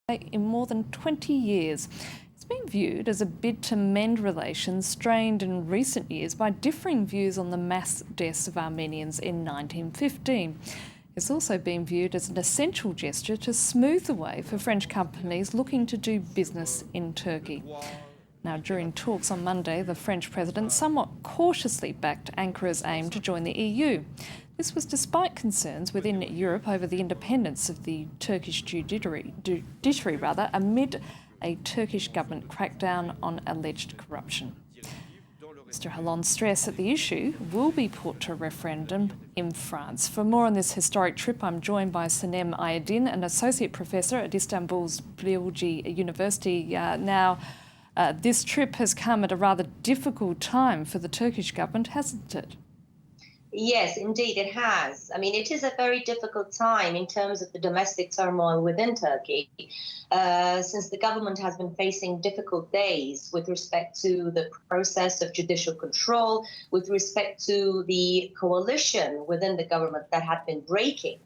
in more than 20 years. It's been viewed as a bid to mend relations strained in recent years by differing views on the mass deaths of Armenians in 1915. It's also been viewed as an essential gesture to smooth the way for French companies looking to do business in Turkey. Now, during talks on Monday, the French president somewhat cautiously backed Ankara's aim to join the EU. This was despite concerns within Europe over the independence of the Turkish judiciary amid a Turkish government crackdown on alleged corruption. Mr Hollande's stress that the issue will be put to referendum in France. For more on this historic trip, I'm joined by Sanem Ayadin, an associate professor at Istanbul's Bilgi University. This trip has come at a rather difficult time for the Turkish government, hasn't it? Yes, indeed, it has. I mean, it is a very difficult time in terms of the domestic turmoil within Turkey, since the government has been facing difficult days with respect to the process of judicial control, with respect to the coalition within the government that had been breaking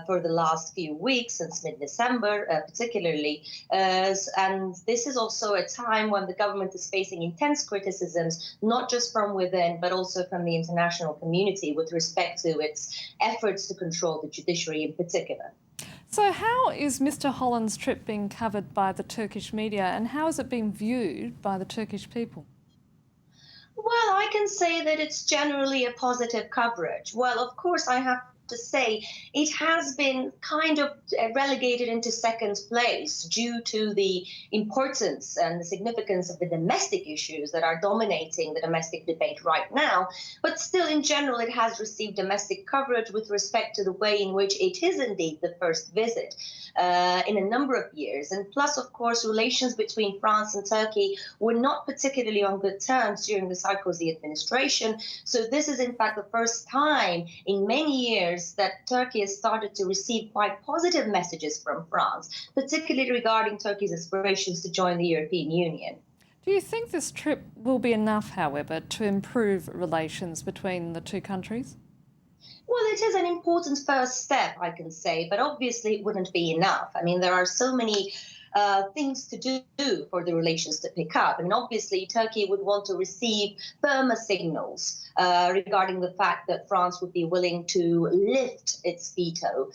for the last few weeks, since mid-December particularly. And this is also a time when the government is facing intense criticisms, not just from within, but also from the international community with respect to its efforts to control the judiciary in particular. So how is Mr Hollande's trip being covered by the Turkish media, and how is it being viewed by the Turkish people? Well, I can say that it's generally a positive coverage. Well, of course, I have to say it has been kind of relegated into second place due to the importance and the significance of the domestic issues that are dominating the domestic debate right now. But still, in general, it has received domestic coverage with respect to the way in which it is indeed the first visit in a number of years. And plus, of course, relations between France and Turkey were not particularly on good terms during the Sarkozy administration. So this is, in fact, the first time in many years that Turkey has started to receive quite positive messages from France, particularly regarding Turkey's aspirations to join the European Union. Do you think this trip will be enough, however, to improve relations between the two countries? Well, it is an important first step, I can say, but obviously it wouldn't be enough. I mean, there are so many things to do for the relations to pick up. I mean, obviously, Turkey would want to receive firmer signals regarding the fact that France would be willing to lift its veto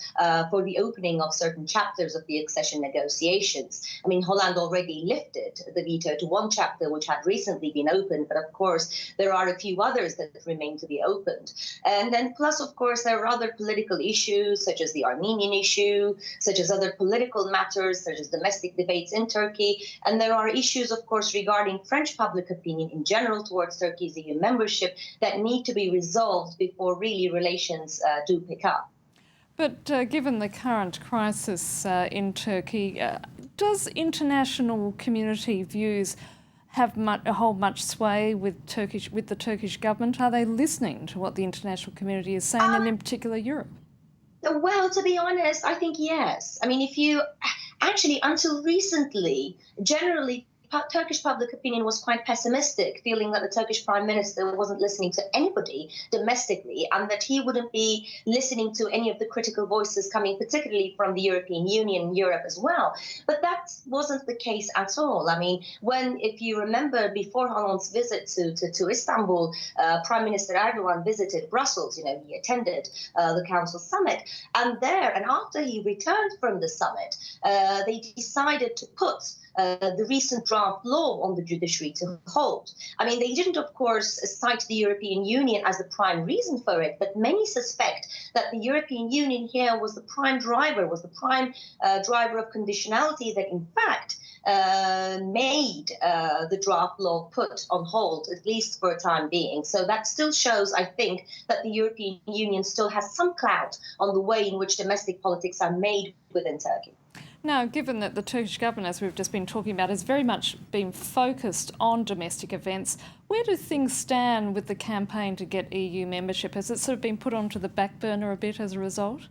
for the opening of certain chapters of the accession negotiations. I mean, Hollande already lifted the veto to one chapter which had recently been opened, but of course, there are a few others that remain to be opened. And then plus, of course, there are other political issues, such as the Armenian issue, such as other political matters, such as domestic debates in Turkey. And there are issues, of course, regarding French public opinion in general towards Turkey's EU membership that need to be resolved before really relations do pick up. But given the current crisis in Turkey, does international community views hold much sway with the Turkish government? Are they listening to what the international community is saying, and in particular Europe? Well, to be honest, I think yes. I mean, actually, until recently, generally, Turkish public opinion was quite pessimistic, feeling that the Turkish prime minister wasn't listening to anybody domestically, and that he wouldn't be listening to any of the critical voices coming particularly from the European Union and Europe as well. But that wasn't the case at all. I mean, if you remember, before Hollande's visit to Istanbul, Prime Minister Erdogan visited Brussels. You know, he attended the Council summit, and after he returned from the summit, they decided to put the recent draft law on the judiciary to hold. I mean, they didn't, of course, cite the European Union as the prime reason for it, but many suspect that the European Union here was the prime driver, of conditionality that, in fact, made the draft law put on hold, at least for a time being. So that still shows, I think, that the European Union still has some clout on the way in which domestic politics are made within Turkey. Now, given that the Turkish government, as we've just been talking about, has very much been focused on domestic events, where do things stand with the campaign to get EU membership? Has it sort of been put onto the back burner a bit as a result?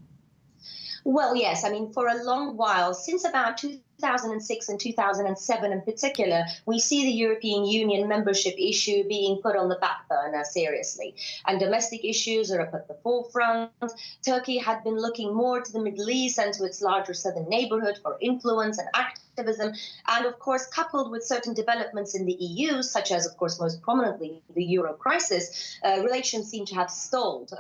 Well, yes. I mean, for a long while, since about 2000, 2006 and 2007 in particular, we see the European Union membership issue being put on the back burner seriously. And domestic issues are up at the forefront. Turkey had been looking more to the Middle East and to its larger southern neighborhood for influence and activism. And of course, coupled with certain developments in the EU, such as, of course, most prominently the euro crisis, relations seem to have stalled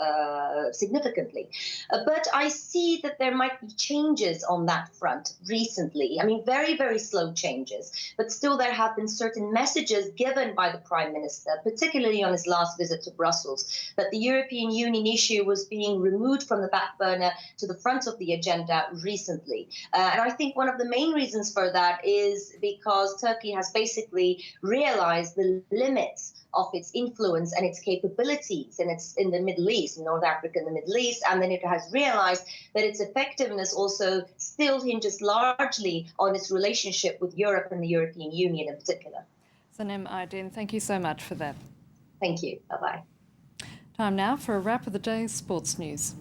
significantly. But I see that there might be changes on that front recently. I mean, very, very slow changes. But still, there have been certain messages given by the Prime Minister, particularly on his last visit to Brussels, that the European Union issue was being removed from the back burner to the front of the agenda recently. And I think one of the main reasons for that is because Turkey has basically realized the limits of its influence and its capabilities in the Middle East, in North Africa and the Middle East, and then it has realized that its effectiveness also still hinges largely on its relationship with Europe and the European Union in particular. Sanem Aydin, thank you so much for that. Thank you. Bye-bye. Time now for a wrap of the day's sports news.